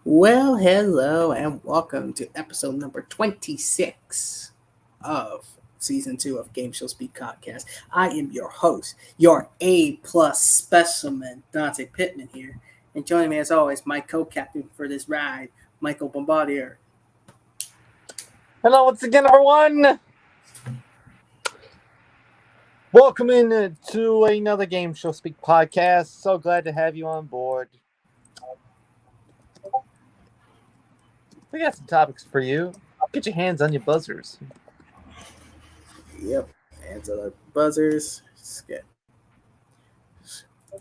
Well, hello and welcome to episode number 26 of season 2 of Gameshow Speak Podcast. I am your host, your A plus specimen, Dante Pittman here. And joining me as always, my co-captain for this ride, Michael Bombardier. Hello once again, everyone. Welcome in to another Game Show Speak podcast. So glad to have you on board. We got some topics for you. Get your hands on your buzzers. Yep, hands on the buzzers.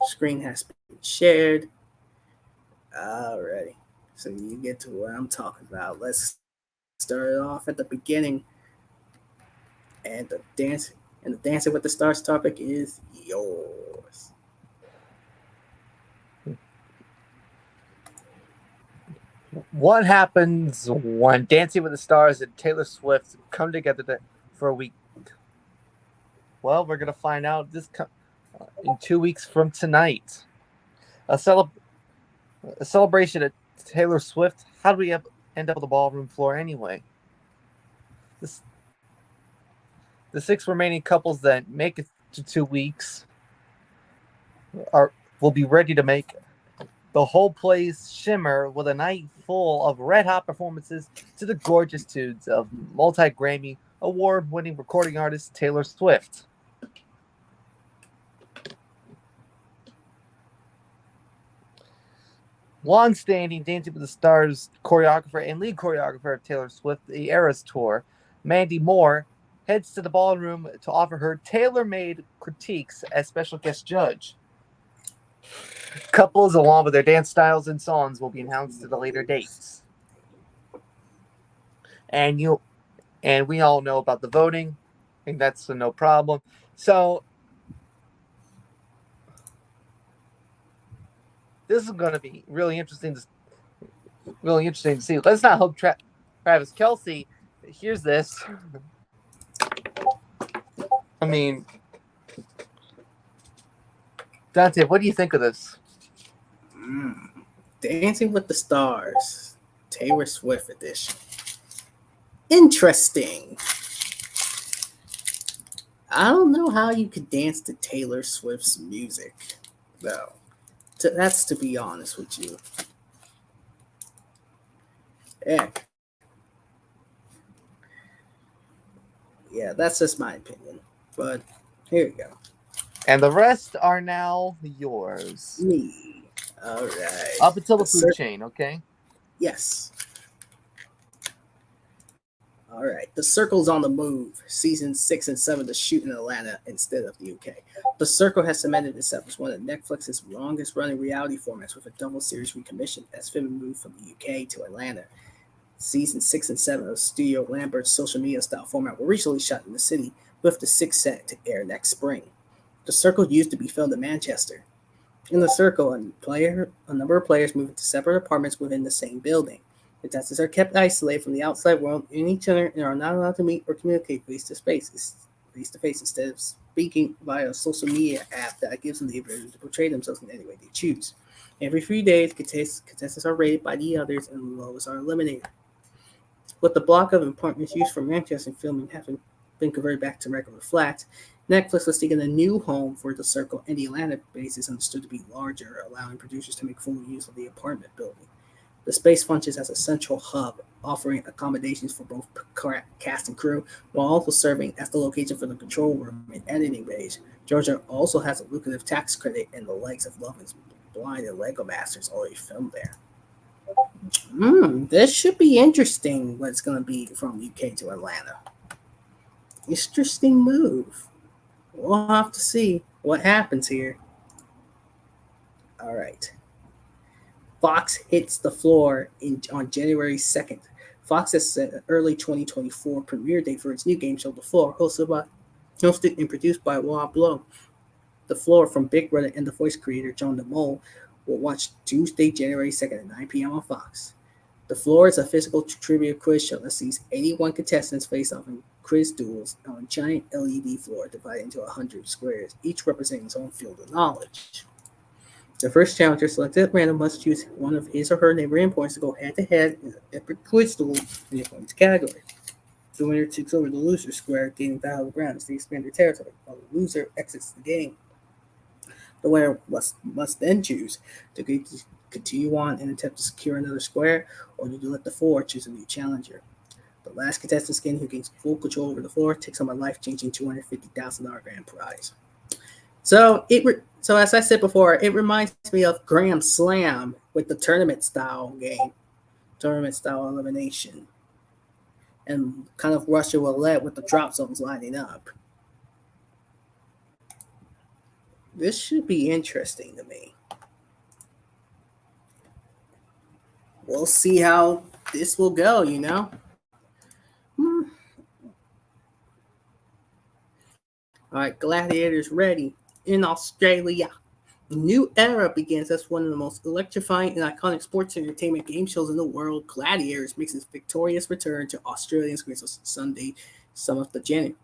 Screen has been shared. Alrighty, so you get to what I'm talking about. Let's start it off at the beginning. And the Dancing with the Stars topic is yours. What happens when Dancing with the Stars and Taylor Swift come together for a week? Well, we're going to find out in 2 weeks from tonight. A celebration at Taylor Swift. How do we end up on the ballroom floor anyway? The 6 remaining couples that make it to 2 weeks will be ready to make the whole place shimmer with a night full of red-hot performances to the gorgeous tunes of multi-Grammy award-winning recording artist Taylor Swift. Long-standing Dancing with the Stars choreographer and lead choreographer of Taylor Swift, the Eras Tour, Mandy Moore, heads to the ballroom to offer her tailor-made critiques as special guest judge. Couples, along with their dance styles and songs, will be announced at a later dates. And we all know about the voting. I think that's no problem. So this is going to be really interesting to see. Let's not hope Travis Kelce hears this. I mean, Dante, what do you think of this? Dancing with the Stars, Taylor Swift edition. Interesting. I don't know how you could dance to Taylor Swift's music, though. That's to be honest with you. Heck. Yeah, that's just my opinion. But here we go. And the rest are now yours. Me. All right. Up until the food chain, okay? Yes. All right. The Circle's on the move. Season 6 and 7 to shoot in Atlanta instead of the UK. The Circle has cemented itself as one of Netflix's longest-running reality formats with a double series recommission as film moved from the UK to Atlanta. Season 6 and 7 of Studio Lambert's social media-style format were recently shot in the city, with the 6th set to air next spring. The Circle used to be filmed in Manchester. In The Circle, a number of players move into separate apartments within the same building. The contestants are kept isolated from the outside world in each other and are not allowed to meet or communicate face-to-face instead of speaking via a social media app that gives them the ability to portray themselves in any way they choose. Every few days, contestants are rated by the others and the lowest are eliminated. With the block of apartments used for Manchester filming having been converted back to regular flats, Netflix was seeking a new home for The Circle, and the Atlanta base is understood to be larger, allowing producers to make full use of the apartment building. The space functions as a central hub, offering accommodations for both cast and crew, while also serving as the location for the control room and editing bays. Georgia also has a lucrative tax credit, and the likes of Love is Blind and Lego Masters already filmed there. This should be interesting, what it's going to be from UK to Atlanta. Interesting move. We'll have to see what happens here. All right. Fox hits the floor on January 2nd. Fox has set an early 2024 premiere date for its new game show, The Floor, hosted and produced by Rob Lowe. The Floor from Big Brother and The Voice creator John DeMol will watch Tuesday, January 2nd at 9 p.m. on Fox. The Floor is a physical trivia quiz show that sees 81 contestants face off in quiz duels on a giant LED floor divided into 100 squares, each representing its own field of knowledge. The first challenger selected at random must choose one of his or her neighboring points to go head-to-head in an epic quiz duel in the opponent's category. The winner takes over the loser's square, gaining valuable ground as they expand their territory, while the loser exits the game. The winner must then choose to continue on and attempt to secure another square, or to let the floor choose a new challenger. The last contestant skin who gains full control over the floor takes home a life-changing $250,000 grand prize. So as I said before, it reminds me of Grand Slam with the tournament-style game, tournament-style elimination, and kind of Russian roulette with the drop zones lining up. This should be interesting to me. We'll see how this will go, you know? All right, Gladiators ready in Australia. A new era begins as one of the most electrifying and iconic sports entertainment game shows in the world. Gladiators makes its victorious return to Australian screens on Sunday, 7th of January.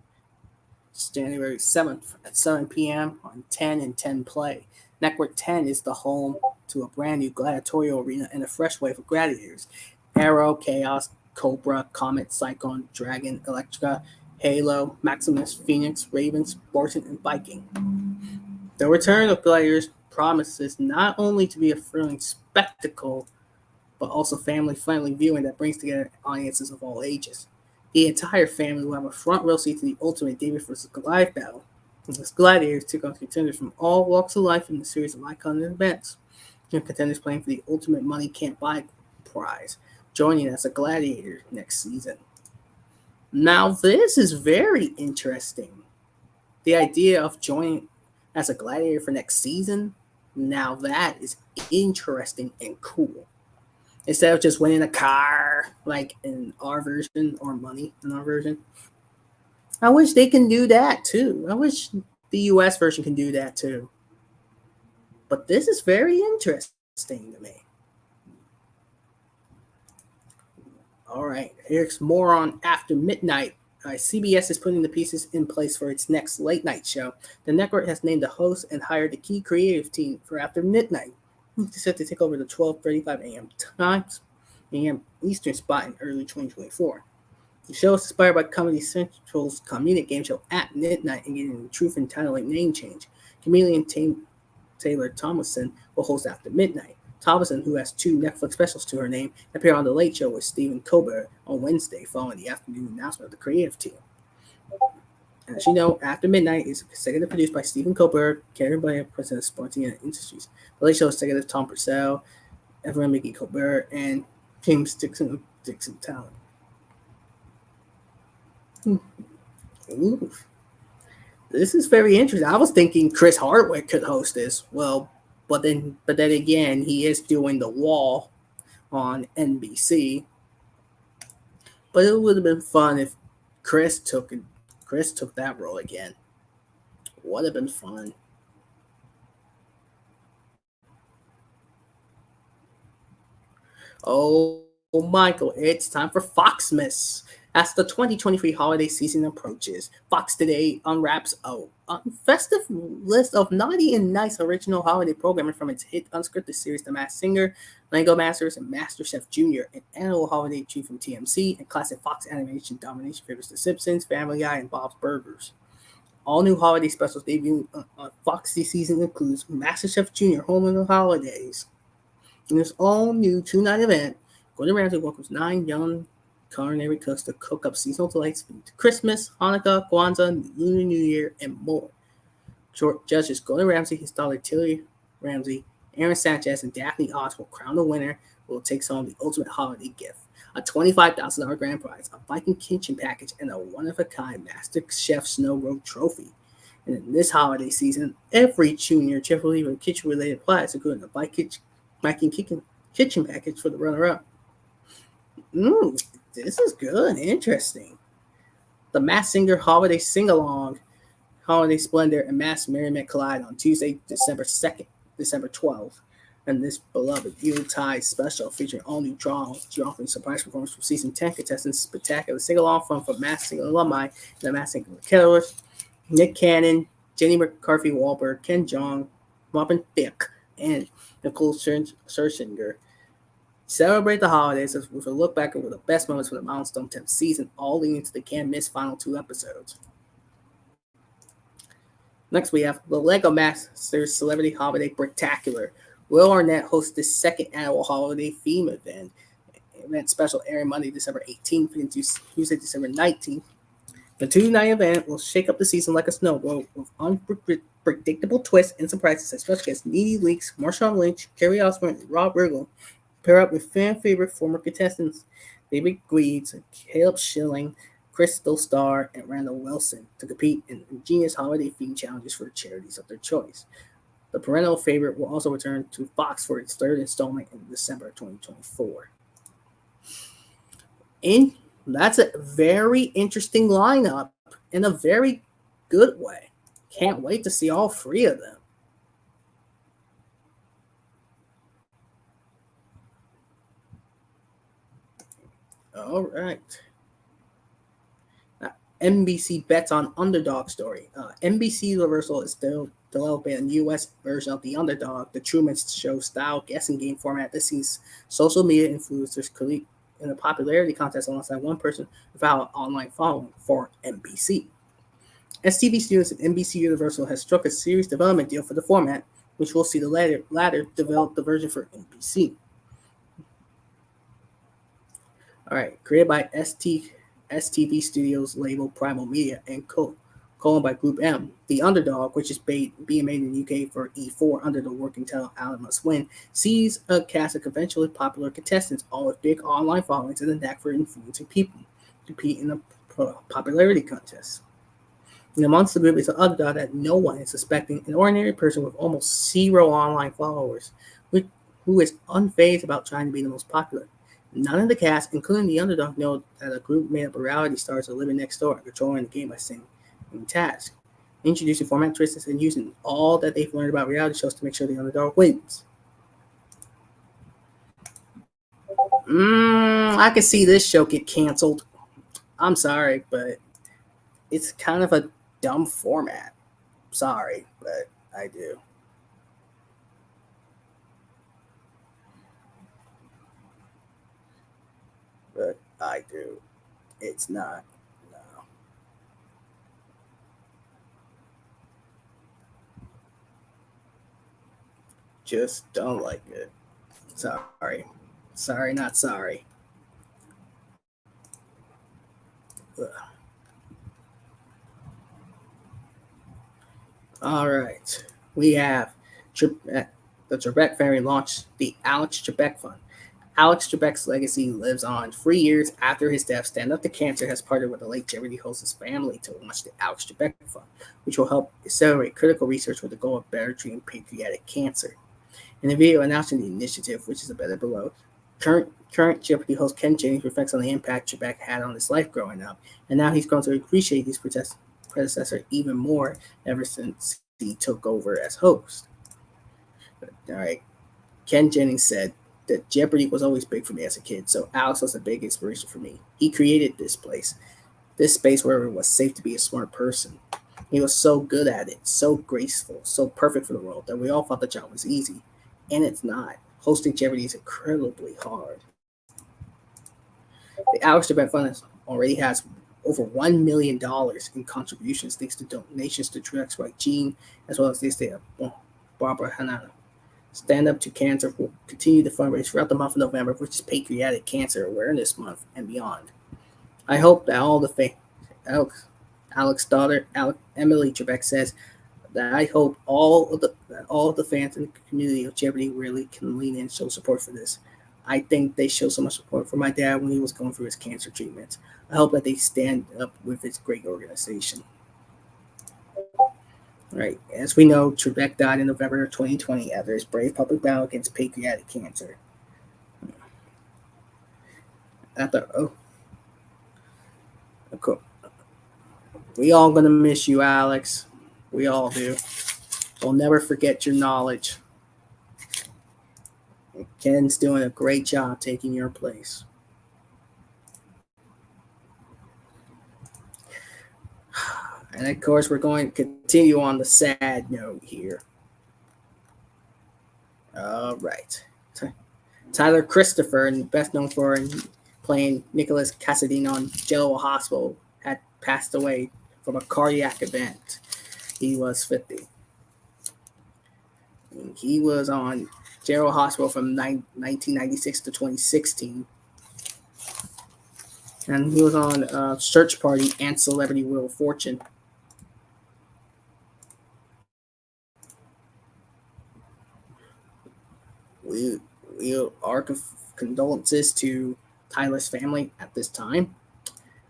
It's January 7th at 7 p.m. on 10 and 10 Play. Network 10 is the home to a brand new gladiatorial arena and a fresh wave of gladiators. Arrow, Chaos, Cobra, Comet, Cyclone, Dragon, Electra, Halo, Maximus, Phoenix, Raven, Spartan, and Viking. The return of Gladiators promises not only to be a thrilling spectacle, but also family-friendly viewing that brings together audiences of all ages. The entire family will have a front row seat to the ultimate David vs. Goliath battle. As Gladiators took on contenders from all walks of life in a series of iconic events. And contenders playing for the ultimate money can't buy prize, joining as a gladiator next season. Now, this is very interesting. The idea of joining as a gladiator for next season, now that is interesting and cool. Instead of just winning a car, like in our version, or money in our version. I wish they can do that too. I wish the US version can do that too. But this is very interesting to me. All right, here's more on After Midnight. CBS is putting the pieces in place for its next late night show. The network has named the host and hired a key creative team for After Midnight. It's set to take over the 12:35 a.m. Eastern spot in early 2024. The show is inspired by Comedy Central's comedic game show At Midnight and getting the Truth and Titling name change. Comedian Taylor Tomlinson will host After Midnight. Tomlinson, who has 2 Netflix specials to her name, appeared on The Late Show with Stephen Colbert on Wednesday following the afternoon announcement of the creative team. As you know, After Midnight is executive produced by Stephen Colbert, carried by president of Spontaneous Industries. The Late Show executive Tom Purcell, Evelyn Mickey Colbert, and James Dixon of Dixon Talent. Ooh. This is very interesting. I was thinking Chris Hardwick could host this. Well, but then again, he is doing The Wall on NBC. But it would have been fun if Chris took that role again. Would have been fun. Oh, Michael, it's time for FOXmas. As the 2023 holiday season approaches, Fox today unwraps a festive list of naughty and nice original holiday programming from its hit unscripted series The Masked Singer, Lego Masters, and MasterChef Junior, an annual holiday treat from TMC, and classic Fox animation domination favorites The Simpsons, Family Guy, and Bob's Burgers. All new holiday specials debuting on Fox this season includes MasterChef Junior Home in the Holidays. In this all-new 2-night event, Gordon Ramsay welcomes 9 young culinary cooks to cook up seasonal delights for Christmas, Hanukkah, Kwanzaa, Lunar New Year, and more. Judges Gordon Ramsay, his daughter Tilly Ramsay, Aaron Sanchez, and Daphne Oz will crown the winner who will take home the ultimate holiday gift, a $25,000 grand prize, a Viking kitchen package, and a one-of-a-kind Master Chef Snow Road trophy. And in this holiday season, every junior chef will leave a kitchen-related prize, including a Viking kitchen package for the runner-up. This is good, interesting. The Masked Singer Holiday Sing-Along, Holiday Splendor, and Masked Merriment collide on Tuesday, December 2nd, December 12th. And this beloved Yuletide special featuring all new draws, offering surprise performance from season 10 contestants, spectacular sing-along from Masked Singer alumni, and the Masked Singer killers, Nick Cannon, Jenny McCarthy Wahlberg, Ken Jeong, Robin Thicke, and Nicole Scherzinger. Celebrate the holidays with a look back over the best moments from the Milestone 10th season, all leading to the can't miss final 2 episodes. Next, we have the LEGO Masters Celebrity Holiday Spectacular. Will Arnett hosts the second annual holiday theme event special airing Monday, December 18th and Tuesday, December 19th. The 2-night event will shake up the season like a snowball with unpredictable twists and surprises, especially as Needy Leaks, Marshawn Lynch, Kerry Osborne, and Rob Riggle pair up with fan favorite former contestants David Gweeds, Caleb Schilling, Crystal Starr, and Randall Wilson to compete in ingenious holiday themed challenges for charities of their choice. The perennial favorite will also return to Fox for its third installment in December 2024. And that's a very interesting lineup in a very good way. Can't wait to see all 3 of them. All right. NBC bets on Underdog story. NBC Universal is still developing a U.S. version of the Underdog, the Truman Show style guessing game format that sees social media influencers compete in a popularity contest alongside one person without an online following for NBC. STV Studios and NBC Universal has struck a series development deal for the format, which will see the latter develop the version for NBC. All right, created by STV Studios label Primal Media and co-owned by Group M. The Underdog, which is being made in the UK for E4 under the working title Alan Must Win, sees a cast of conventionally popular contestants, all with big online followings and a knack for influencing people, compete in a popularity contest. And amongst the group is an underdog that no one is suspecting, an ordinary person with almost 0 online followers, who is unfazed about trying to be the most popular. None of the cast, including the underdog, know that a group made up of reality stars are living next door, controlling the game by saying tasks, introducing format twists, and using all that they've learned about reality shows to make sure the underdog wins. I can see this show get canceled. I'm sorry, but it's kind of a dumb format. Sorry, but I do. But I do. It's not. No. Just don't like it. Sorry. Sorry, not sorry. Ugh. All right. We have the Trebek family launched the Alex Trebek Fund. Alex Trebek's legacy lives on. 3 years after his death, Stand Up to Cancer has partnered with the late Jeopardy host's family to launch the Alex Trebek Fund, which will help accelerate critical research with the goal of better treating pancreatic cancer. In a video announcing the initiative, which is better below, current Jeopardy host Ken Jennings reflects on the impact Trebek had on his life growing up, and now he's grown to appreciate his predecessor even more ever since he took over as host. All right. Ken Jennings said that Jeopardy was always big for me as a kid, so Alex was a big inspiration for me. He created this space where it was safe to be a smart person. He was so good at it, so graceful, so perfect for the world that we all thought the job was easy. And it's not. Hosting Jeopardy is incredibly hard. The Alex Trebek Fund already has over $1 million in contributions thanks to donations to Tryouts like Gene, as well as this day of Barbara Hanana. Stand Up to Cancer will continue to fundraise throughout the month of November, which is Pancreatic Cancer Awareness Month and beyond. I hope that all the Alex's daughter, Emily Trebek, says that I hope all of the fans in the community of Jeopardy really can lean in and show support for this. I think they showed so much support for my dad when he was going through his cancer treatment. I hope that they stand up with this great organization. Right. As we know, Trebek died in November of 2020 after his brave public battle against pancreatic cancer. Cool. We all gonna miss you, Alex. We all do. We'll never forget your knowledge. Ken's doing a great job taking your place. And of course, we're going to continue on the sad note here. All right. Tyler Christopher, best known for playing Nicholas Cassadine on General Hospital, had passed away from a cardiac event. He was 50. He was on General Hospital from 1996 to 2016. And he was on Search Party and Celebrity Wheel of Fortune. We our condolences to Tyler's family at this time.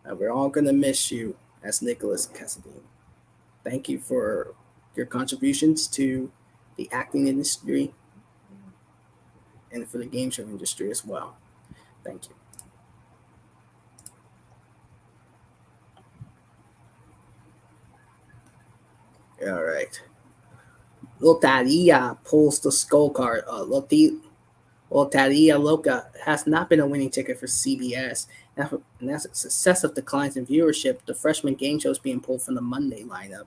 We're all going to miss you as Nicholas Cassadine. Thank you for your contributions to the acting industry and for the game show industry as well. Thank you. All right. Lotería pulls the skull card. Lotería Loca has not been a winning ticket for CBS. And as successive declines in viewership, the freshman game show is being pulled from the Monday lineup.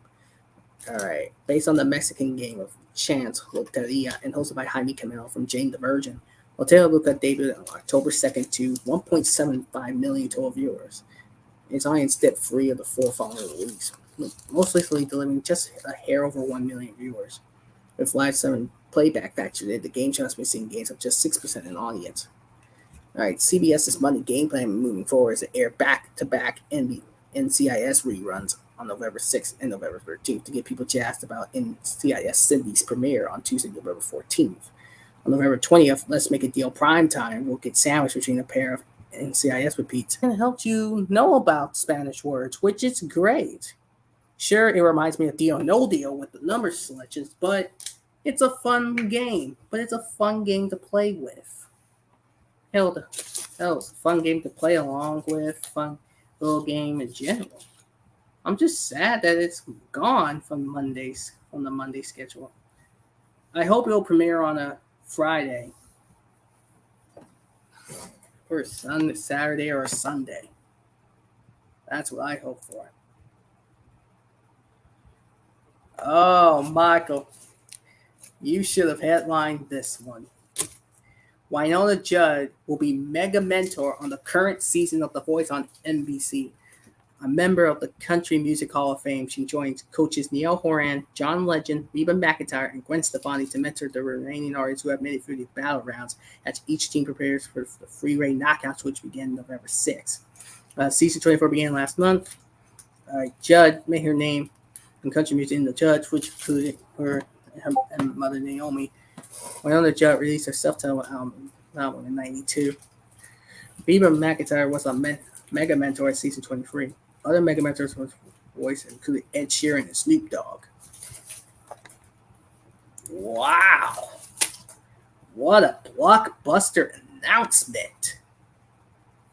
All right. Based on the Mexican game of chance, Lotería, and hosted by Jaime Camilo from Jane the Virgin, Lotería Loca debuted on October 2nd to 1.75 million total viewers. Its audience dipped 3 of the 4 following weeks, most recently delivering just a hair over 1 million viewers. With Live 7 playback factored in, the game show has been seeing gains of just 6% in audience. All right, CBS's Monday game plan moving forward is to air back-to-back NCIS reruns on November 6th and November 13th to get people jazzed about NCIS Cindy's premiere on Tuesday, November 14th. On November 20th, Let's Make a Deal primetime will get sandwiched between a pair of NCIS repeats and help you know about Spanish words, which is great. Sure, it reminds me of Deal No Deal with the number selections, but it's a fun game. It's a fun game to play with. Hell, it's a fun game to play along with. Fun little game in general. I'm just sad that it's gone from the Monday schedule. I hope it'll premiere on a Friday or a Saturday or a Sunday. That's what I hope for. Oh, Michael, you should have headlined this one. Wynonna Judd will be mega mentor on the current season of The Voice on NBC. A member of the Country Music Hall of Fame, she joins coaches Neil Horan, John Legend, Reba McEntire, and Gwen Stefani to mentor the remaining artists who have made it through the battle rounds as each team prepares for the Freeway Knockouts, which begin November 6th. Season 24 began last month. Judd made her name in country music in the Judge, which included her and mother Naomi. Wynonna Judd released her self-titled album in '92. Reba McEntire was a mega mentor at season 23. Other mega mentors was voice included Ed Sheeran and Snoop Dogg. Wow. What a blockbuster announcement.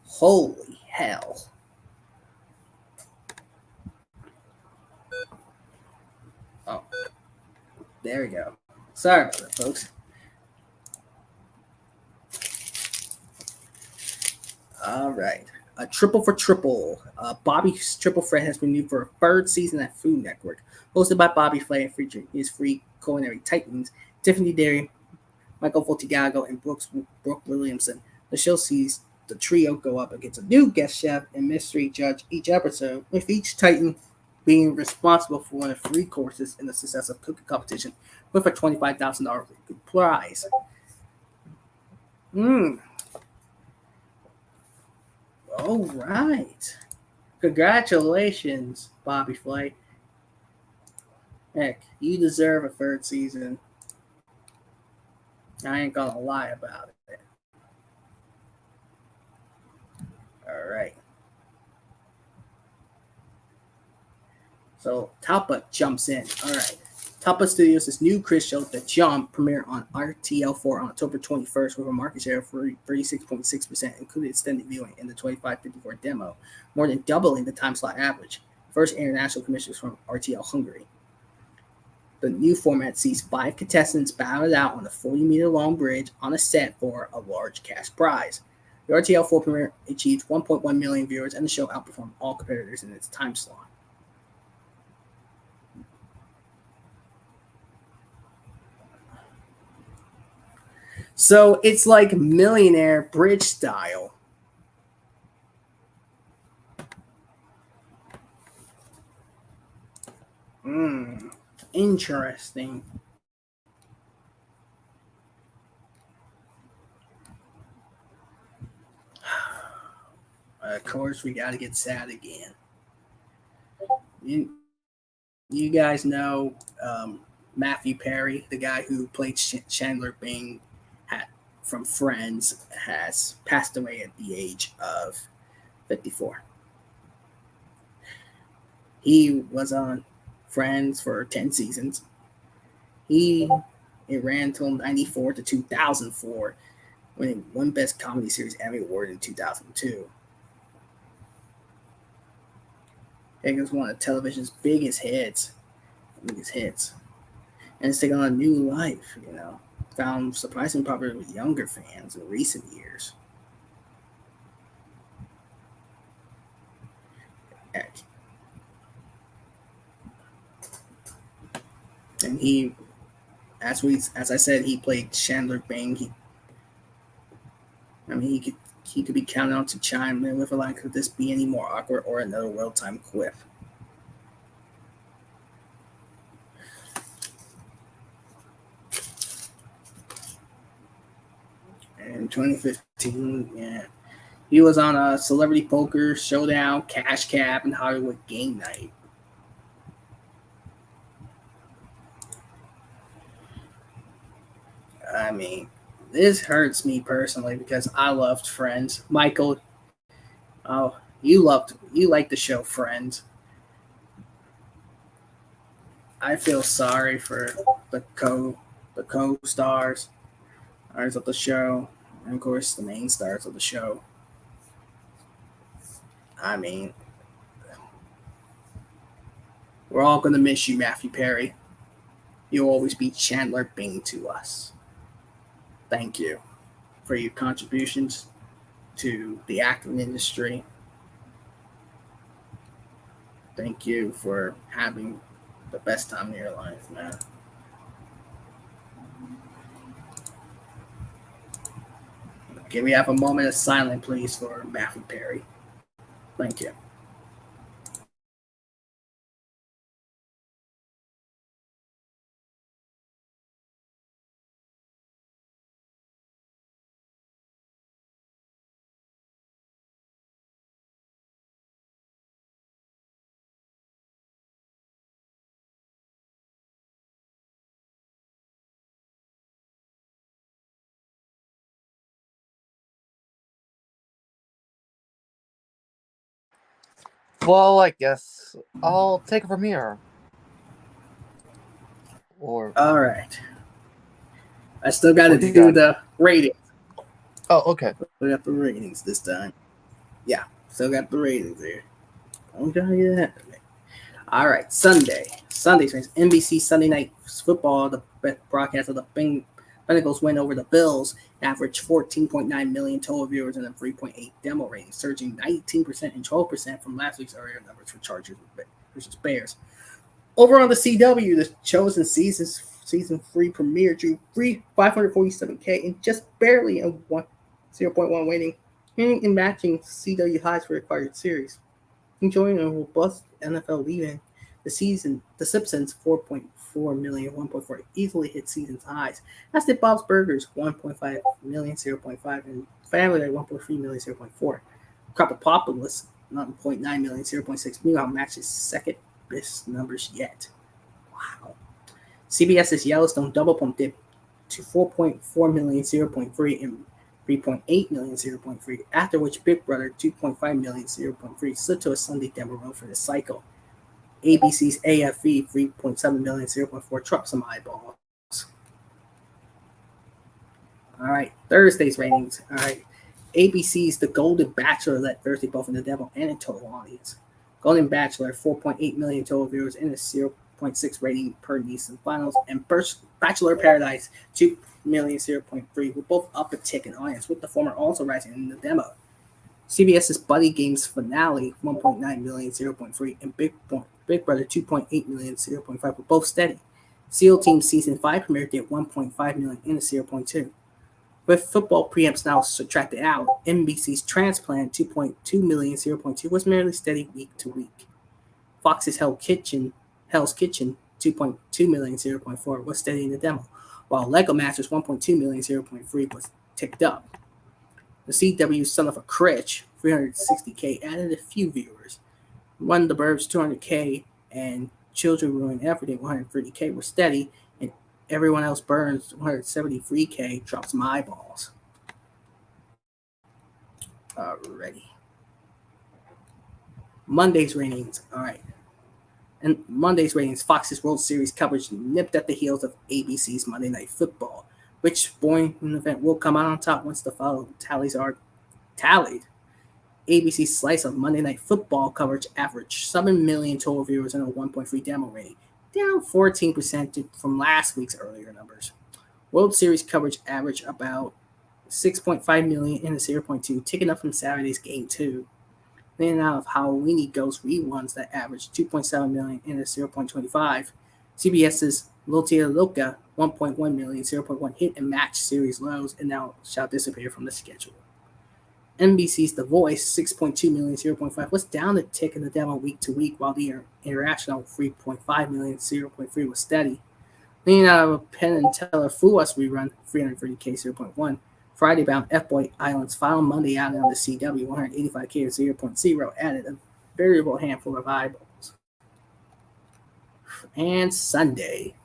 Holy hell. Oh, there we go. Sorry about that, folks. All right. A triple for triple. Bobby's Triple Threat has been renewed for a third season at Food Network. Hosted by Bobby Flay and featuring his free culinary titans, Tiffany Derry, Michael Voltigago, and Brooke Williamson. The show sees the trio go up against a new guest chef and mystery judge each episode, with each titan being responsible for one of 3 courses in the success of cooking competition with a $25,000 prize. All right. Congratulations, Bobby Flay. Heck, you deserve a third season. I ain't gonna lie about it. All right. So Talpa Jumps In. All right. Talpa Studios' new Chris show, The Jump, premiered on RTL4 on October 21st with a market share of 36.6%, including extended viewing in the 2554 demo, more than doubling the time slot average. First international commissions from RTL Hungary. The new format sees 5 contestants battle it out on a 40-meter long bridge on a set for a large cash prize. The RTL4 premiere achieved 1.1 million viewers, and the show outperformed all competitors in its time slot. So it's like Millionaire Bridge style. Interesting. Of course, we got to get sad again. You guys know Matthew Perry, the guy who played Chandler Bing from Friends, has passed away at the age of 54. He was on Friends for 10 seasons. It ran until 94 to 2004, winning one Best Comedy Series Emmy Award in 2002. It was one of television's biggest hits. And it's taken on a new life, found surprisingly popular with younger fans in recent years. And he, as I said, he played Chandler Bing. He could be counted on to chime in with a line, could this be any more awkward, or another well-timed quip? In 2015, he was on a Celebrity Poker Showdown, Cash Cab, and Hollywood Game Night. I mean, this hurts me personally because I loved Friends. Michael, you liked the show Friends. I feel sorry for the co-stars of the show, and of course the main stars of the show. I mean, we're all gonna miss you, Matthew Perry. You'll always be Chandler Bing to us. Thank you for your contributions to the acting industry. Thank you for having the best time of your life, man. Can we have a moment of silence, please, for Matthew Perry? Thank you. Well, I guess I'll take it from here. All right. I still got to do the ratings. Oh, okay. We got the ratings this time. Yeah, still got the ratings here. I'm trying to get that. All right, Sunday's race. NBC Sunday Night Football, the broadcast of the Bengals win over the Bills, averaged 14.9 million total viewers and a 3.8 demo rating, surging 19% and 12% from last week's earlier numbers for Chargers versus Bears. Over on the CW, the chosen season 3 premiere drew 547K and just barely a 0.1 rating, and matching CW highs for the required series. Enjoying a robust NFL lead-in, the Simpsons 4.4 million, 1.4 easily hit season's highs, as did Bob's Burgers 1.5 million, 0.5, and Family Guy 1.3 million, 0.4. Crapopopolis 9.9 million, 0.6. Meanwhile, matches second best numbers yet. Wow. CBS's Yellowstone double pump dipped to 4.4 million, 0.3, and 3.8 million, 0.3, after which Big Brother 2.5 million, 0.3 slid to a Sunday demo run for the cycle. ABC's AFV 3.7 million, 0.4 dropped some eyeballs. All right, Thursday's ratings. All right, ABC's The Golden Bachelor led Thursday both in the demo and in total audience. Golden Bachelor 4.8 million total viewers and a 0.6 rating per Nielsen Finals, and Bachelor Paradise 2 million, 0.3 were both up a tick in audience, with the former also rising in the demo. CBS's Buddy Games finale 1.9 million, 0.3, and Big Brother 2.8 million, 0.5 were both steady. SEAL Team Season 5 premiere did 1.5 million and a 0.2. With football preamps now subtracted out, NBC's transplant 2.2 million 0.2 was merely steady week to week. Fox's Hell's Kitchen 2.2 million 0.4 was steady in the demo, while Lego Masters 1.2 million 0.3 was ticked up. The CW's Son of a Critch 360K added a few viewers. Run the Burbs 200K and Children Ruin Everything 130K were steady, and Everyone Else Burns 173K dropped some eyeballs. Alrighty. Monday's ratings. Alright. And Monday's ratings, Fox's World Series coverage nipped at the heels of ABC's Monday Night Football, which boring event will come out on top once the following tallies are tallied. ABC's slice of Monday Night Football coverage averaged 7 million total viewers and a 1.3 demo rating, down 14% from last week's earlier numbers. World Series coverage averaged about 6.5 million in a 0.2, ticking up from Saturday's Game 2. Then out of Halloween Ghost reruns that averaged 2.7 million in a 0.25. CBS's Lotería Loca 1.1 million 0.1 hit and match series lows and now shall disappear from the schedule. NBC's The Voice 6.2 million 0.5 was down a tick in the demo week to week, while the international 3.5 million 0.3 was steady. Leaning out of a Penn and Teller Fool Us rerun 330K 0.1. Friday bound F-Boy Island's final Monday outing on the CW 185K 0.0 added a variable handful of eyeballs. And Sunday.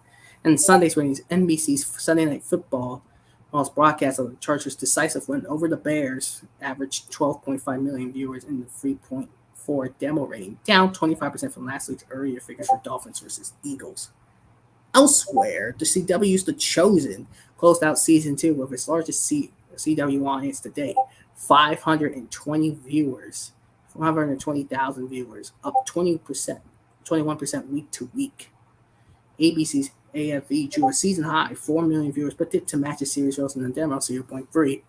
In Sunday's ratings, NBC's Sunday Night Football, while its broadcast of the Chargers' decisive win over the Bears, averaged 12.5 million viewers in the 3.4 demo rating, down 25% from last week's earlier figures for Dolphins versus Eagles. Elsewhere, the CW's The Chosen closed out Season 2 with its largest CW audience to date, 520 viewers, 520,000 viewers, up 21% week to week. ABC's AFV drew a season high 4 million viewers, but dipped to match the series results in the demo 0.3.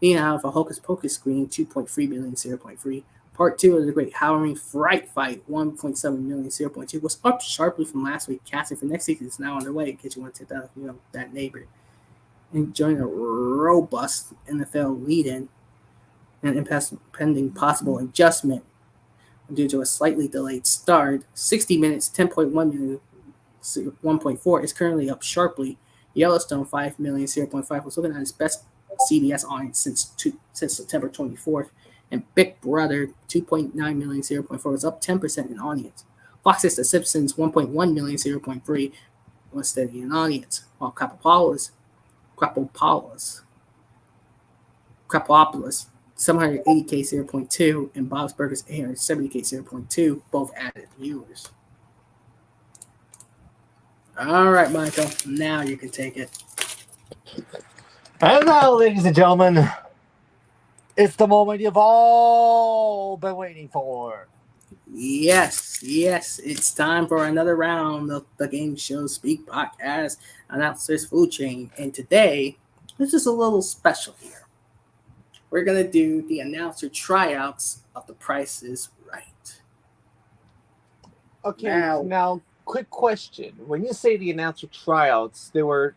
Being out of a Hocus Pocus screen 2.3 million 0.3. Part 2 of the Great Halloween Fright Fight 1.7 million 0.2 was up sharply from last week. Casting for next season is now underway in case you want to take that neighbor. Enjoying a robust NFL lead-in and pending possible adjustment due to a slightly delayed start. 60 Minutes 10.1 million 1.4 is currently up sharply. Yellowstone 5 million 0.5 was looking at its best CBS audience since September 24th, and Big Brother 2.9 million 0.4 was up 10% in audience. Fox's The Simpsons 1.1 million 0.3 was steady in audience, while Crapopolis 780K 0.2 and Bob's Burgers 870K 0.2 both added viewers. All right, Michael, now you can take it. And now, ladies and gentlemen, it's the moment you've all been waiting for. Yes, it's time for another round of the Gameshow Speak Podcast Announcers Food Chain. And today, this is a little special here. We're going to do the announcer tryouts of The Price is Right. Okay, now quick question. When you say the announcer tryouts, there were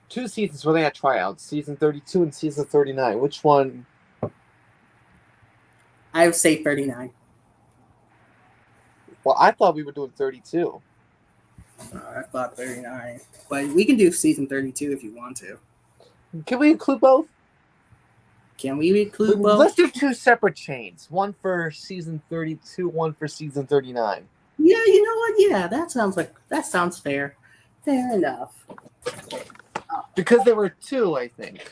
2 seasons where they had tryouts, season 32 and season 39. Which one? I would say 39. Well, I thought we were doing 32. I thought 39. But we can do season 32 if you want to. Can we include both? Can we include both? Let's do 2 separate chains. One for season 32, one for season 39. Yeah, you know what? Yeah, that sounds fair. Fair enough. Because there were 2, I think.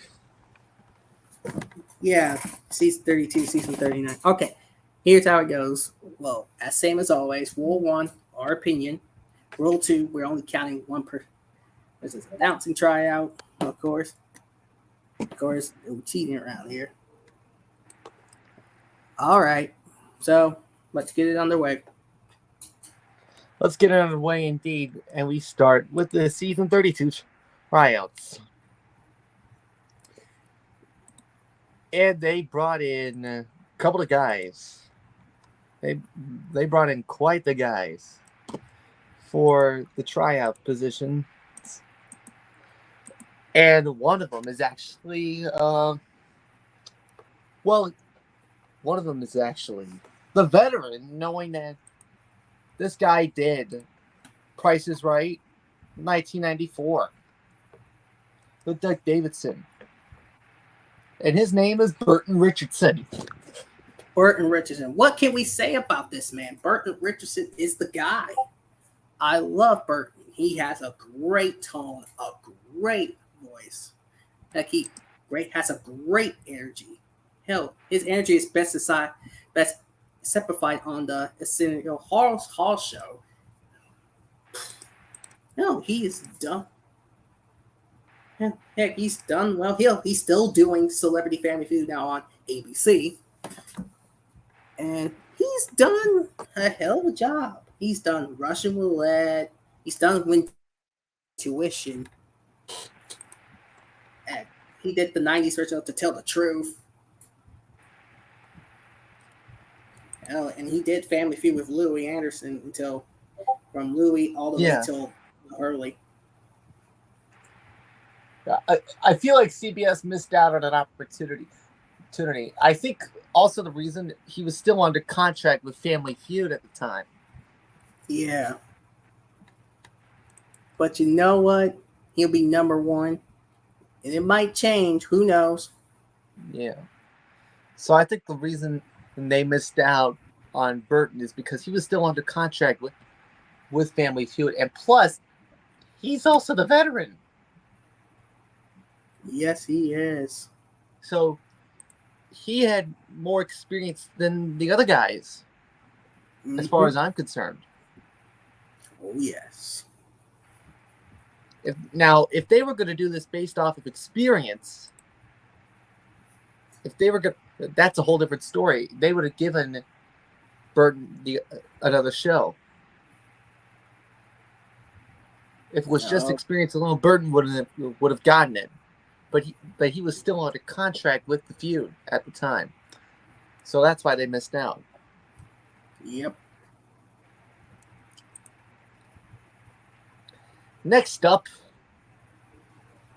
Yeah, season 32, season 39. Okay, here's how it goes. Well, same as always. Rule 1, our opinion. Rule 2, we're only counting one per. This is announcing tryout, of course. We're cheating around here. All right, so let's get it underway. Let's get it underway indeed, and we start with the season 32 tryouts. And they brought in a couple of guys. They brought in quite the guys for the tryout position. And one of them is actually, one of them is actually the veteran, knowing that this guy did Price is Right, 1994, with Doug Davidson. And his name is Burton Richardson. Burton Richardson. What can we say about this man? Burton Richardson is the guy. I love Burton. He has a great tone, a great voice. Like he has a great energy. Hell, his energy is best exemplified on the Arsenio Hall show. No, he is done. Heck, he's done well. He's still doing Celebrity Family Feud now on ABC. And he's done a hell of a job. He's done Russian Roulette. He's done Win Tuition. And he did the 90s version of To Tell the Truth. Hell, and he did Family Feud with Louis Anderson from Louis all the way till early. I feel like CBS missed out on an opportunity. I think also the reason he was still under contract with Family Feud at the time. Yeah. But you know what? He'll be number one. And it might change. Who knows? Yeah. So I think the reason they missed out on Burton is because he was still under contract with Family Feud. And plus, he's also the veteran. Yes, he is. So he had more experience than the other guys, as far as I'm concerned. Oh, yes. If they were going to do this based off of experience, that's a whole different story. They would have given Burton another show. If it was just experience alone, Burton would have gotten it. But he was still under contract with the feud at the time. So that's why they missed out. Yep. Next up,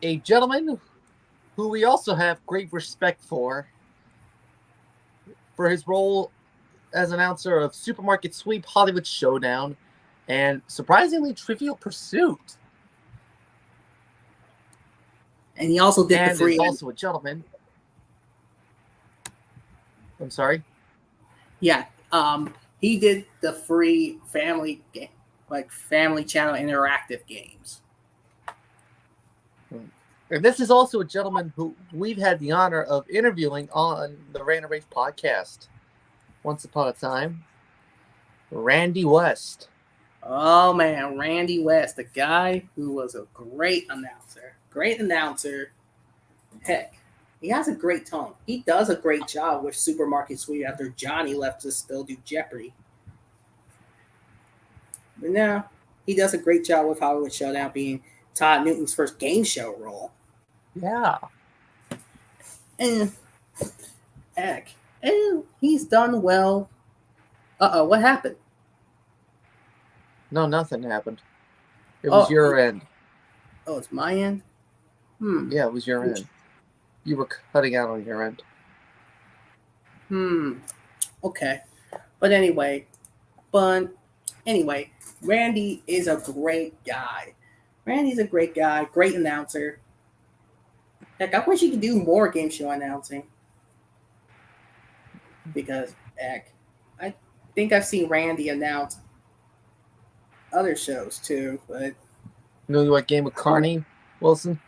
a gentleman who we also have great respect for his role as announcer of Supermarket Sweep, Hollywood Showdown, and surprisingly Trivial Pursuit. And he also did the free. Is also a gentleman. I'm sorry. Yeah. He did the free family game, like Family Channel interactive games. And this is also a gentleman who we've had the honor of interviewing on the Random Race podcast once upon a time. Randy West. Oh man, Randy West, the guy who was a great announcer. Heck, he has a great tone. He does a great job with Supermarket Sweep after Johnny left to still do Jeopardy. But now, he does a great job with Hollywood Showdown being Todd Newton's first game show role. Yeah. And heck, and he's done well. What happened? No, nothing happened. It was your end. Oh, it's my end? Yeah, it was your end. You were cutting out on your end. Okay. But anyway, Randy is a great guy. Randy's a great guy, great announcer. Heck, I wish he could do more game show announcing. Because, heck, I think I've seen Randy announce other shows too, but... You know what game with Carney Wilson?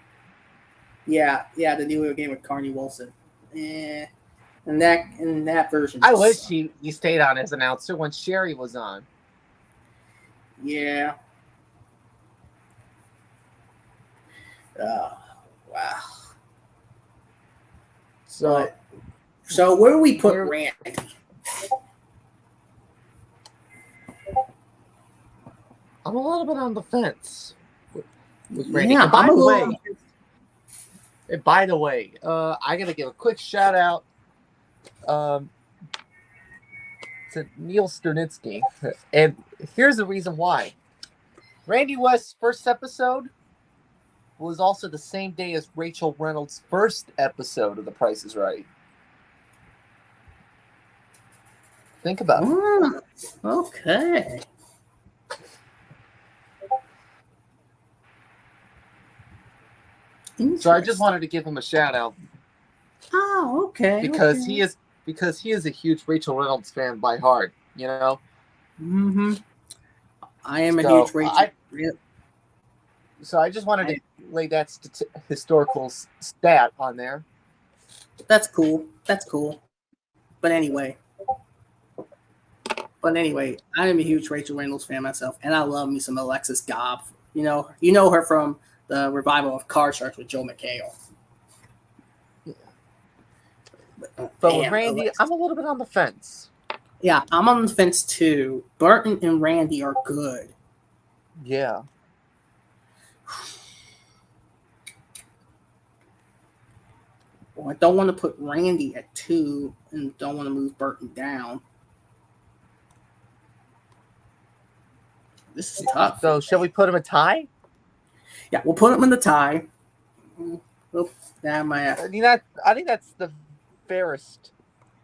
Yeah, the new game with Carney Wilson. In that version. I wish he stayed on as announcer when Sherry was on. Yeah. Oh, wow. So where do we put Randy? I'm a little bit on the fence with Randy. Yeah, by the way, I gotta give a quick shout out to Neil Sternitsky, and here's the reason why. Randy West's first episode was also the same day as Rachel Reynolds' first episode of The Price is Right. Think about it. Okay. So I just wanted to give him a shout out. Oh, okay. Because he is a huge Rachel Reynolds fan by heart, you know? Mm-hmm. I am a huge Rachel. So I just wanted to lay that historical stat on there. That's cool. But anyway, I am a huge Rachel Reynolds fan myself, and I love me some Alexis Gobb. You know her from the revival of Car Sharks with Joe McHale. But with Randy, Alexis. I'm a little bit on the fence. Yeah, I'm on the fence too. Burton and Randy are good. Yeah. Well, I don't want to put Randy at 2 and don't want to move Burton down. This is tough. So, shall we put him a tie? Yeah, we'll put him in the tie. I think that's the fairest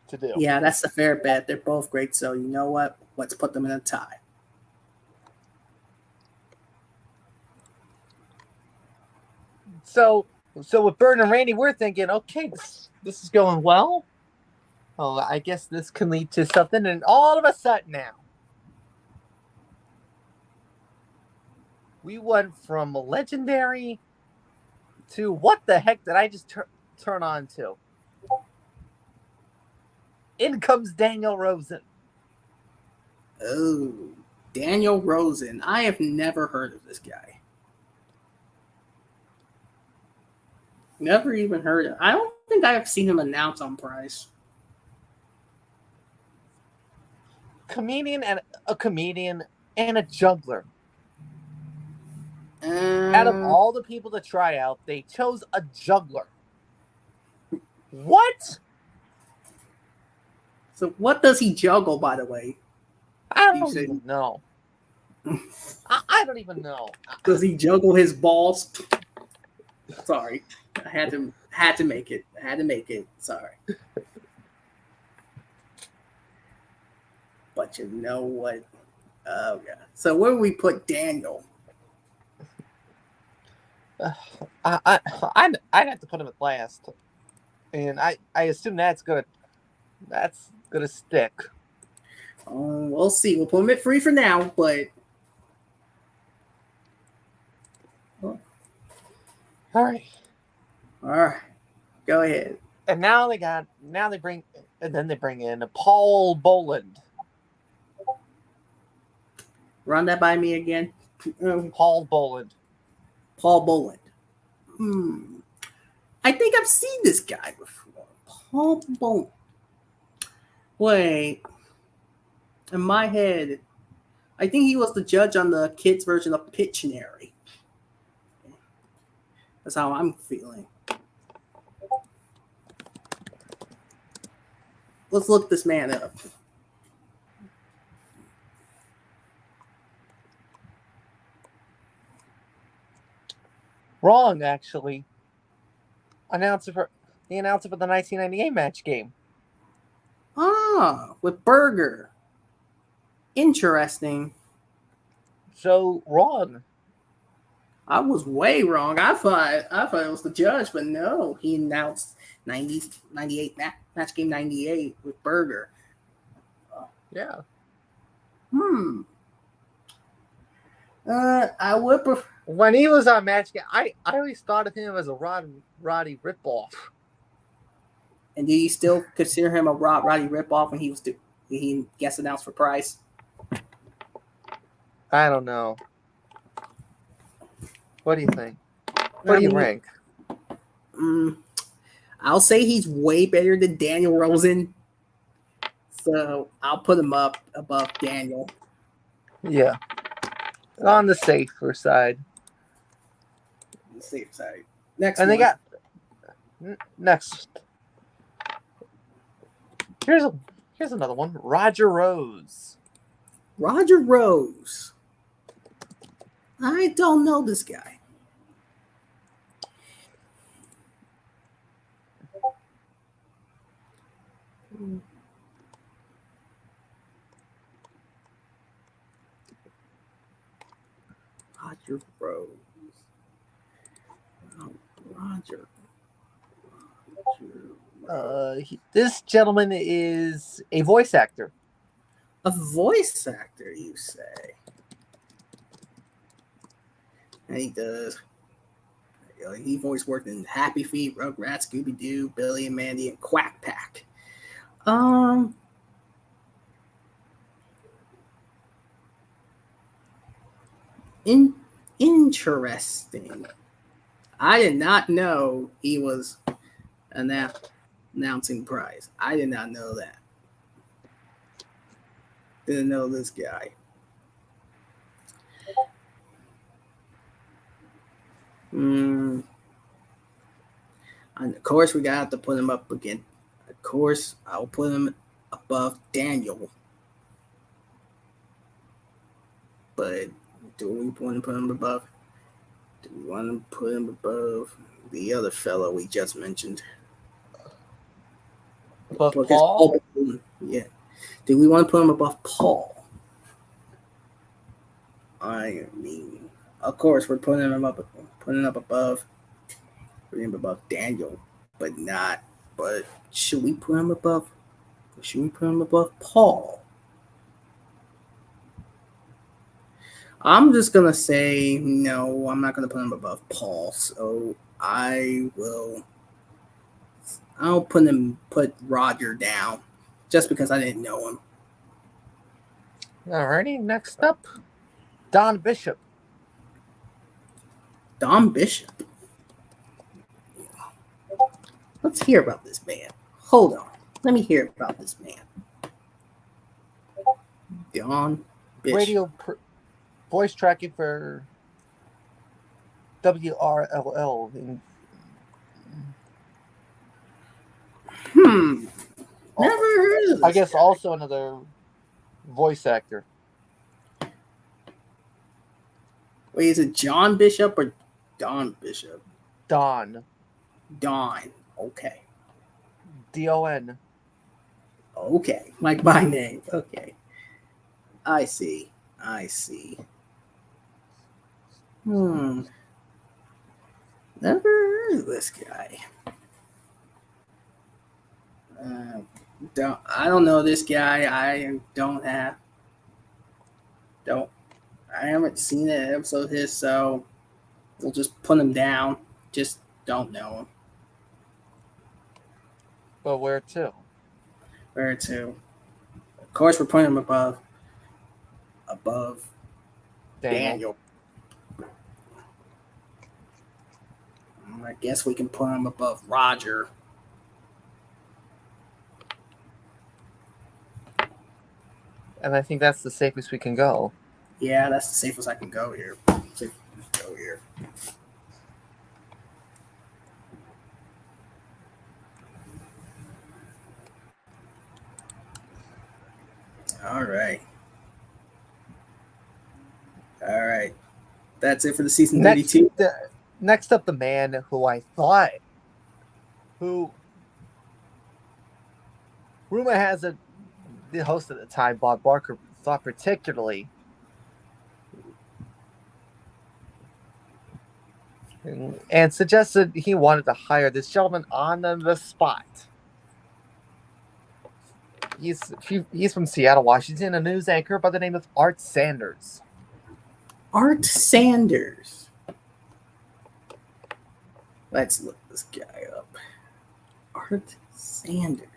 to do. Yeah, that's the fair bet. They're both great, so you know what? Let's put them in a tie. So with Burton and Randy, we're thinking, okay, this is going well. Oh, I guess this can lead to something, and all of a sudden now, we went from legendary to what the heck did I just turn on to? In comes Daniel Rosen. Oh, Daniel Rosen. I have never heard of this guy. Never even heard of. I don't think I have seen him announce on Price. Comedian and a juggler. Out of all the people to try out, they chose a juggler. What? So what does he juggle, by the way? I don't even know. I don't even know. Does he juggle his balls? Sorry. I had to make it. Sorry. But you know what? Oh yeah. So where do we put Daniel? I'd have to put him at last, and I assume that's gonna stick. We'll see. We'll put him at 3 for now, but all right. Go ahead. And they bring in Paul Boland. Run that by me again. Paul Boland. I think I've seen this guy before. Paul Boland. Wait. In my head, I think he was the judge on the kids' version of Pictionary. That's how I'm feeling. Let's look this man up. Wrong, actually. The announcer for the 1998 match game. With Burger. Interesting. So wrong. I was way wrong. I thought it was the judge, but no, he announced 98 match game 98 with Burger. Yeah. I would prefer. When he was on match game, I always thought of him as a Roddy ripoff. And do you still consider him a Roddy ripoff when he guest announced for Price? I don't know. What do you think? What do you rank? I'll say he's way better than Daniel Rosen. So I'll put him up above Daniel. Yeah. On the safer side. On the safe side. Next and one. They got next. Here's another one. Roger Rose. Roger Rose. I don't know this guy. Roger Rose. Oh, Roger. This gentleman is a voice actor. A voice actor, you say? And he does. He voice worked in Happy Feet, Rugrats, Scooby Doo, Billy and Mandy, and Quack Pack. Interesting. I did not know he was announcing prize. I did not know that. Didn't know this guy. And of course, we got to put him up again. Of course, I'll put him above Daniel. But do we want to put him above? Do we want to put him above the other fellow we just mentioned? Above Paul? Yeah. Do we want to put him above Paul? I mean, of course, we're putting him above Daniel, but not. But should we put him above? Should we put him above Paul? I'm just gonna say no. I'm not gonna put him above Paul. So I'll put Roger down, just because I didn't know him. Alrighty, next up, Don Bishop. Don Bishop. Let's hear about this man. Hold on. Let me hear about this man. Don Bishop. Radio voice tracking for WRLL. Never heard of this. I guess guy. Also another voice actor. Wait, is it John Bishop or Don Bishop? Don. Okay. DON. Okay. Like my name. Okay. I see. Never heard of this guy. I don't know this guy. I haven't seen an episode of his, so we'll just put him down. Just don't know him. But where to? Of course, we're putting him above Daniel. I guess we can put him above Roger. And I think that's the safest we can go. Yeah, that's the safest I can go here. All right. That's it for the season 32. Next up, the man who rumor has it, the host at the time, Bob Barker, thought particularly and suggested he wanted to hire this gentleman on the spot. He's from Seattle, Washington, a news anchor by the name of Art Sanders. Art Sanders. Let's look this guy up. Art Sanders.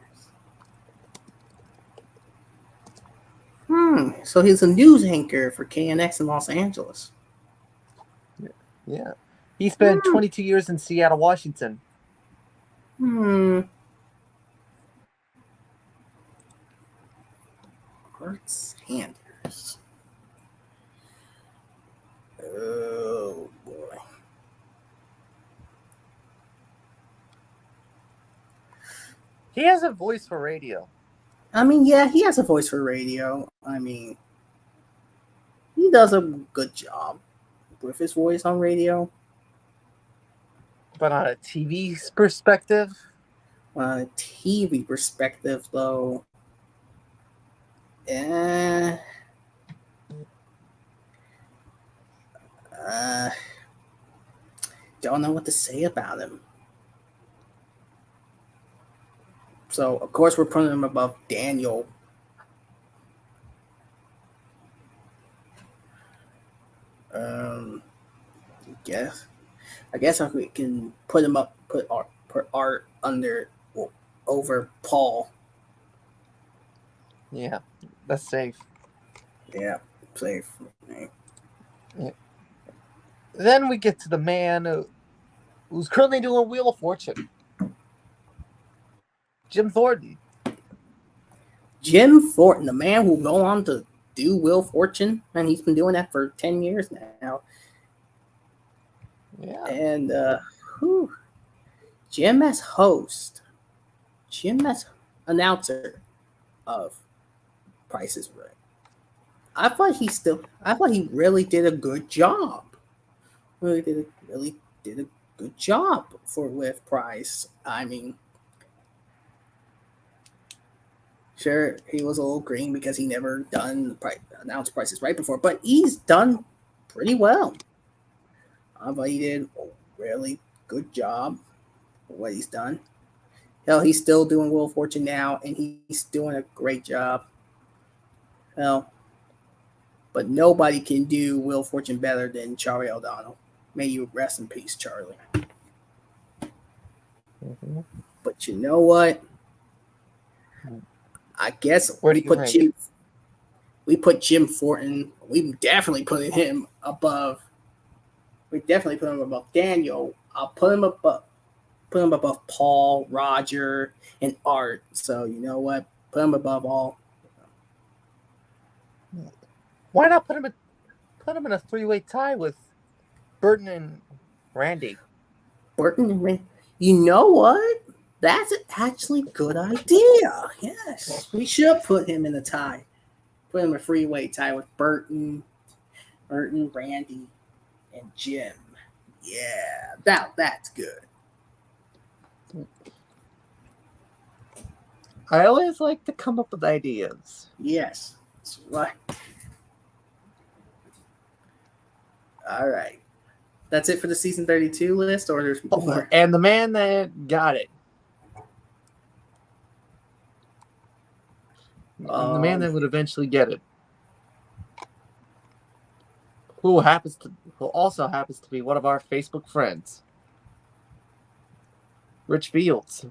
So he's a news anchor for KNX in Los Angeles. Yeah. He spent 22 years in Seattle, Washington. Art Sanders. Oh, boy. He has a voice for radio. I mean, yeah, he has a voice for radio. I mean, he does a good job with his voice on radio. But on a TV perspective? On a TV perspective, though, eh, uh, don't know what to say about him. So, of course, we're putting him above Daniel. I guess we can put him up, put Art over Paul. Yeah, that's safe. Yeah, safe. Yeah. Then we get to the man who's currently doing Wheel of Fortune, Jim Thornton. Jim Thornton, the man who will go on to do Wheel of Fortune, and he's been doing that for 10 years now. Yeah. And Jim as host, Jim as announcer of Price is Right. I thought he really did a good job. Really did a good job with Price. I mean, sure, he was a little green because he never announced Prices Right before, but he's done pretty well. I thought he did a really good job for what he's done. Hell, he's still doing Wheel of Fortune now, and he's doing a great job. Hell, but nobody can do Wheel of Fortune better than Charlie O'Donnell. May you rest in peace, Charlie. Mm-hmm. But you know what? I guess we put Jim Thornton. We definitely put him above. We definitely put him above Daniel. I'll put him above Paul, Roger, and Art. So you know what? Put him above all. Why not put him in a 3-way tie with Burton and Randy? Burton and Randy. You know what? That's actually a good idea. Yes, we should put him in a tie. Put him in a 3-way tie with Burton, Randy, and Jim. Yeah, that's good. I always like to come up with ideas. Yes, that's right. All right. That's it for the season 32 list, or there's more? And the man that got it. The man that would eventually get it. Who also happens to be one of our Facebook friends. Rich Fields.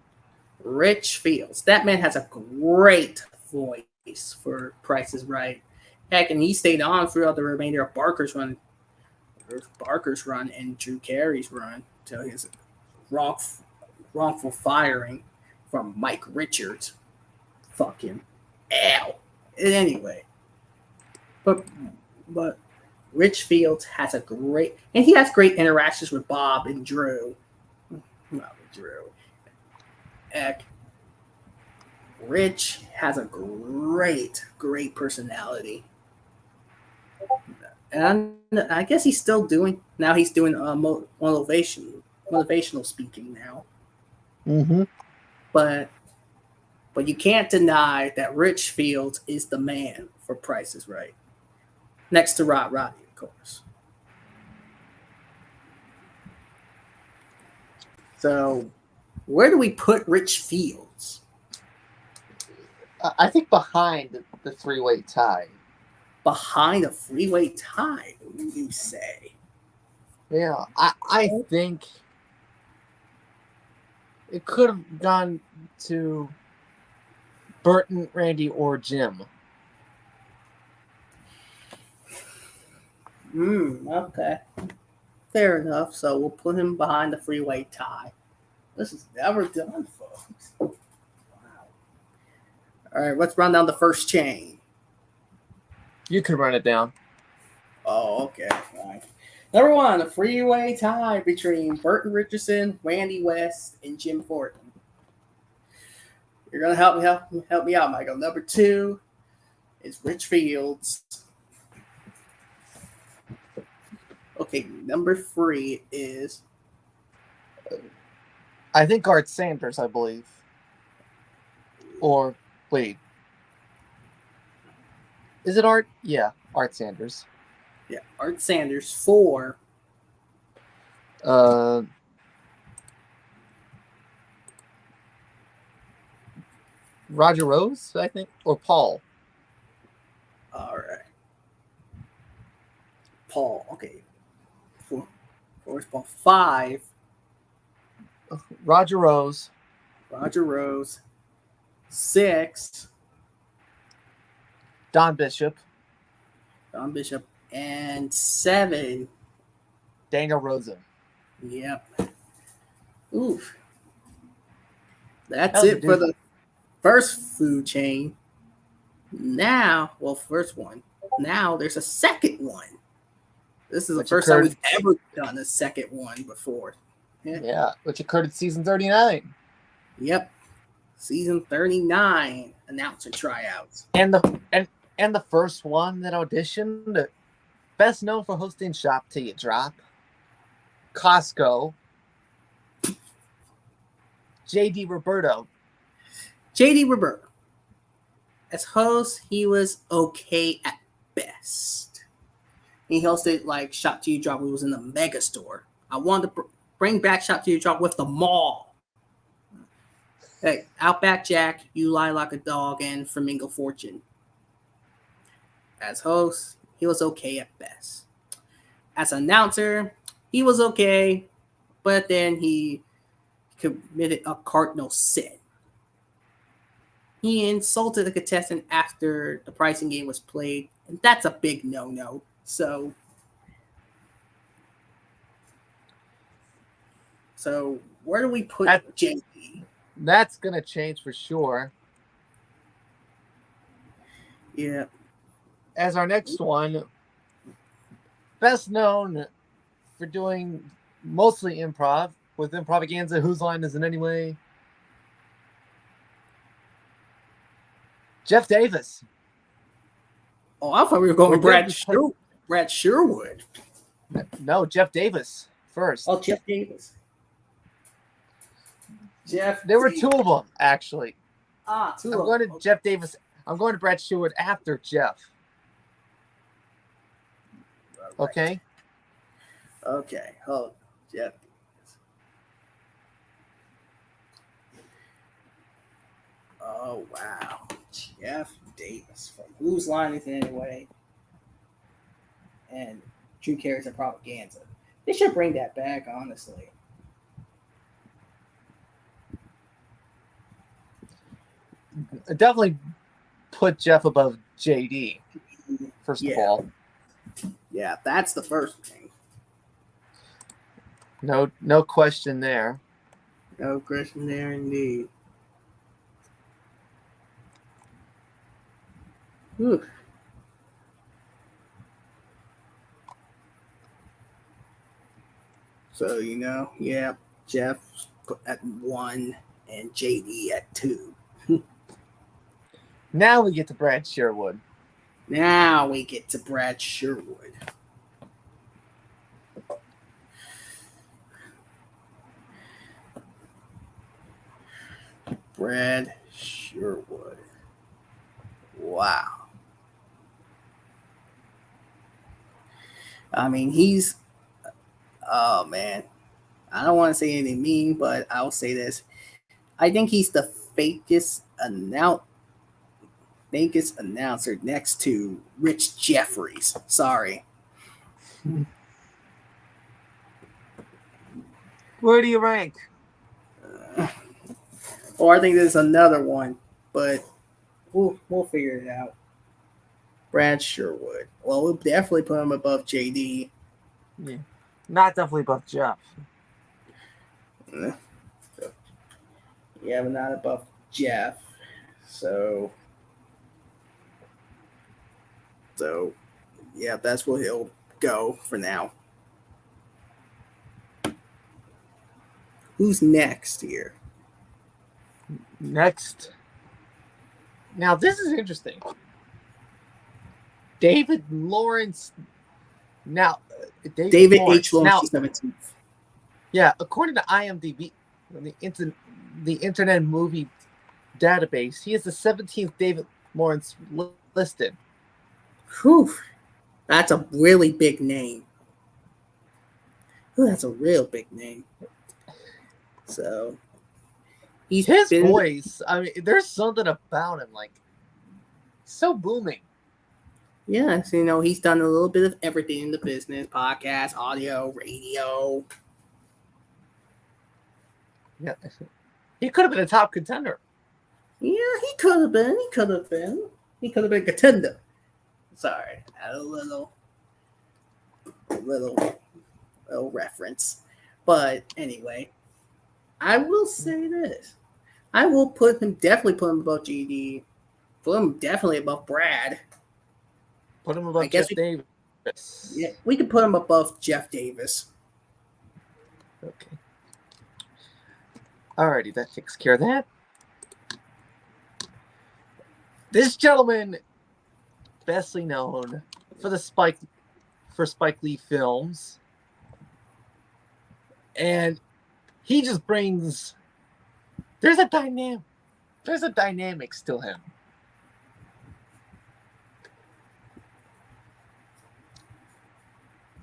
Rich Fields. That man has a great voice for Price is Right. Heck, and he stayed on throughout the remainder of Barker's run and Drew Carey's run till his wrongful firing from Mike Richards. Fuck him. Ow. Anyway. But Rich Fields has great interactions with Bob and Drew. Heck, Rich has a great personality. And I guess he's doing motivational speaking now. Mm-hmm. But you can't deny that Rich Fields is the man for Price is Right. Next to Roddy, of course. So, where do we put Rich Fields? I think behind the 3-way tie. Behind a 3-way tie, what do you say? Yeah, I think it could have gone to Burton, Randy, or Jim. Okay. Fair enough. So we'll put him behind the 3-way tie. This is never done, folks. Wow. All right, let's run down the first chain. You could run it down. Oh, okay. Fine. Number 1, a 3-way tie between Burton Richardson, Randy West, and Jim Thornton. You're gonna help me out, Michael. Number 2 is Rich Fields. Okay, number 3 is. I think Art Sanders, I believe. Or wait, is it Art? Yeah, Art Sanders. Yeah, Art Sanders. 4. Roger Rose, I think, or Paul. All right. Paul. Okay. 4. Where's Paul? 5. Roger Rose. Roger Rose. 6. Don Bishop. Don Bishop. And 7. Daniel Rosen. Yep. Oof. That's That was it for the first food chain. Now, well, first one. Now there's a second one. This is the first time we've ever done a second one before. Yeah, which occurred in season 39. Yep. Season 39 announcer tryouts. And the first one that auditioned, best known for hosting Shop Till You Drop, Costco, J.D. Roberto. J.D. Roberto. As host, he was okay at best. He hosted like Shop Till You Drop. He was in the mega store. I wanted to bring back Shop Till You Drop with the mall. Hey, Outback Jack, You Lie Like a Dog, and Flamingo Fortune. As host, he was okay at best. As announcer, he was okay, but then he committed a cardinal sin. He insulted a contestant after the pricing game was played, and that's a big no-no. So where do we put JD? That's going to change for sure. Yeah. As our next one, best known for doing mostly improv with Improvaganza, Whose Line Is It Anyway? Jeff Davis. Oh, I thought we were going with Brad Sherwood. No, Jeff Davis first. Oh, Jeff Davis. There were 2 of them, actually. 2 I'm of them. going to Jeff Davis. I'm going to Brad Sherwood after Jeff. Right. Okay? Okay. Oh, Jeff Davis. Oh, wow. Jeff Davis from Whose Line Is It Anyway? And True Carrots and Propaganda. They should bring that back, honestly. Definitely put Jeff above JD, first of all. Yeah, that's the first thing. No question there. No question there, indeed. Whew. So, yeah, Jeff put at 1 and JD at 2. Now we get to Brad Sherwood. Brad Sherwood. Wow. I mean, oh man. I don't want to say anything mean, but I'll say this. I think he's the fakest announcer next to Rich Jeffries. Sorry. Where do you rank? Or I think there's another one, but we'll figure it out. Brad Sherwood. Well, we'll definitely put him above JD. Yeah. Not definitely above Jeff. Yeah, but not above Jeff. So yeah, that's where he'll go for now. Who's next here? Next. Now, this is interesting. David Lawrence. Now, David H. Lawrence, 17th. Yeah, according to IMDb, the Internet Movie database, he is the 17th David Lawrence listed. Whew. That's a really big name. Ooh, that's a real big name. So His voice, I mean, there's something about him, like, so booming. Yes, he's done a little bit of everything in the business: podcast, audio, radio. Yeah, he could have been a top contender. Yeah, he could have been. He could have been a contender. Sorry, I had a little reference. But anyway, I will say this: I will definitely put him above GD. Put him definitely above Brad. Put him above Jeff Davis. Yeah, we could put him above Jeff Davis. Okay. Alrighty, that takes care of that. This gentleman, bestly known for Spike Lee films, and he just brings. There's a dynamic to him.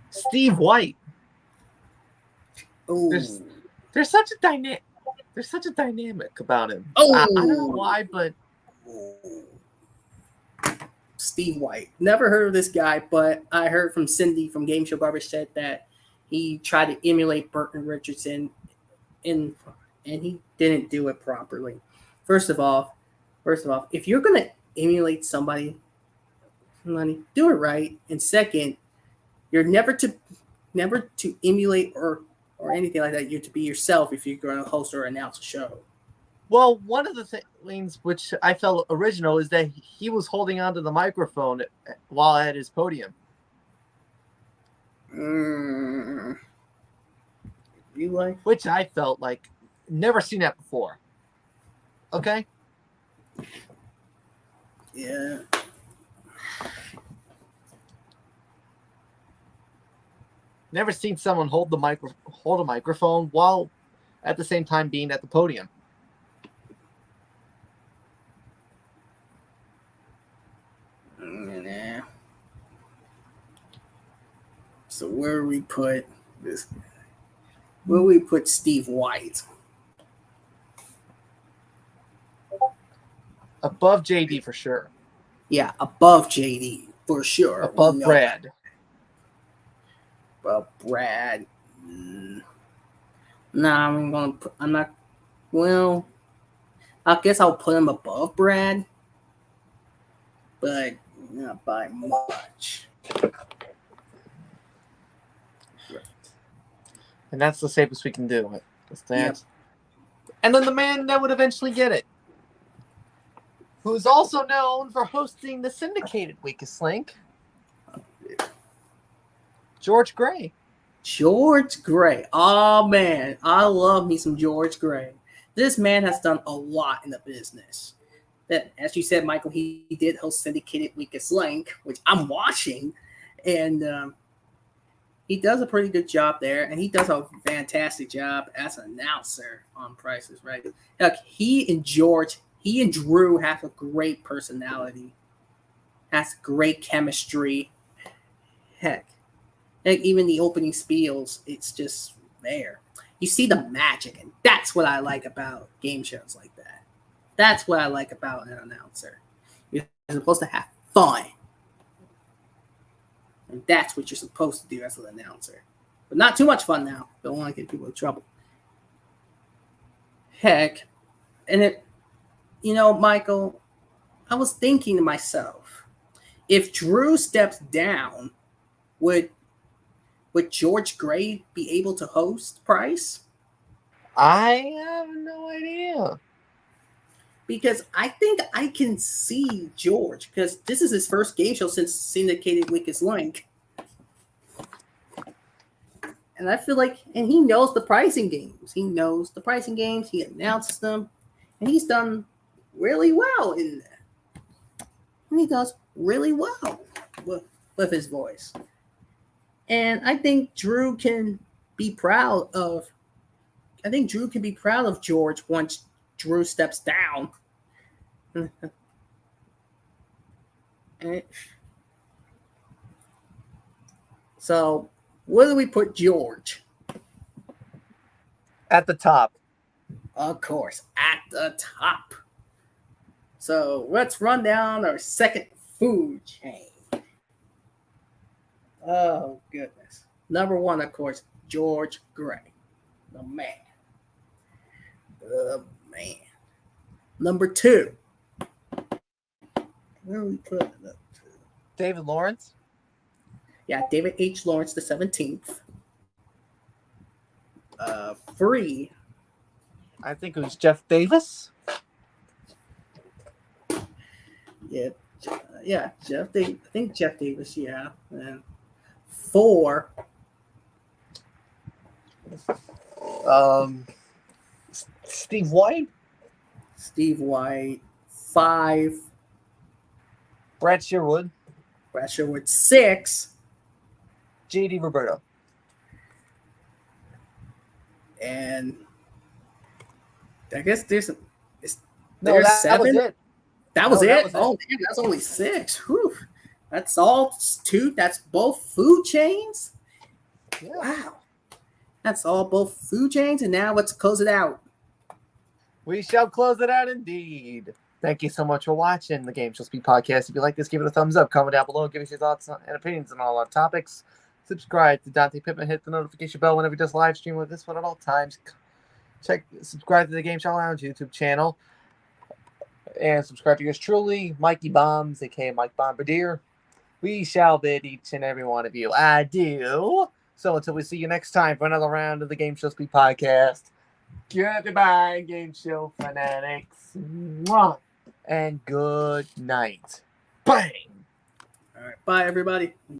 Steve White. Oh, there's such a dynamic. There's such a dynamic about him. Oh, I don't know why, but Steve White. Never heard of this guy, but I heard from Cindy from Gameshow Garbage said that he tried to emulate Burton Richardson, and he didn't do it properly. First of all, if you're gonna emulate somebody, do it right. And second, you're never to emulate or anything like that. You're to be yourself if you're going to host or announce a show. Well, one of the things which I felt original is that he was holding onto the microphone while at his podium. Which I felt like never seen that before. Okay? Yeah. Never seen someone hold a microphone while at the same time being at the podium. Nah. So where do we put this? Where do we put Steve White? Above JD for sure. Yeah, above JD for sure. Above Brad. Above Brad. Nah, I'm not. Well, I guess I'll put him above Brad, but not by much. And that's the safest we can do. Yep. And then the man that would eventually get it, who's also known for hosting the syndicated Weakest Link, George Gray. George Gray. Oh, man. I love me some George Gray. This man has done a lot in the business. That, as you said, Michael, he did host syndicated Weakest Link, which I'm watching. And he does a pretty good job there. And he does a fantastic job as an announcer on Prices Right. Like, he and Drew have a great personality. Has great chemistry. Heck. Like even the opening spiels, it's just there. You see the magic, and that's what I like about game shows like that. That's what I like about an announcer. You're supposed to have fun. And that's what you're supposed to do as an announcer. But not too much fun now. Don't want to get people in trouble. Heck. And Michael, I was thinking to myself, if Drew steps down, would George Gray be able to host Price? I have no idea. Because I think I can see George, because this is his first game show since syndicated Weakest Link. And I feel like, and he knows the pricing games. He announces them, and he's done really well in that. And he does really well with his voice. And I think Drew can be proud of George once Drew steps down, So, where do we put George? At the top. Of course, at the top. So, let's run down our second food chain. Oh, goodness. Number one, of course, George Gray. The man. The man. Number two. Where are we putting it up to? David Lawrence. Yeah, David H. Lawrence, the 17th. 3. I think it was Jeff Davis. Yeah, Jeff Davis. I think Jeff Davis, yeah. And 4. Steve White. Steve White. 5. Brad Sherwood. Brad Sherwood. 6. JD Roberto. And I guess there's No, that 7. was it. That was No, it. that was it. Oh, damn, that's only 6. Whew. That's all 2. That's both food chains. Yeah. Wow. That's all both food chains. And now let's close it out. We shall close it out indeed. Thank you so much for watching the Gameshow Speak Podcast. If you like this, give it a thumbs up. Comment down below. Give us your thoughts and opinions on all our topics. Subscribe to Dante Pittman. Hit the notification bell whenever he does live stream with this one at all times. Subscribe to the Game Show Lounge YouTube channel. And subscribe to yours truly, Mikey Bombs, aka Mike Bombardier. We shall bid each and every one of you adieu. So until we see you next time for another round of the Gameshow Speak Podcast. Goodbye, Game Show fanatics. Mwah. And good night. Bang. All right. Bye, everybody.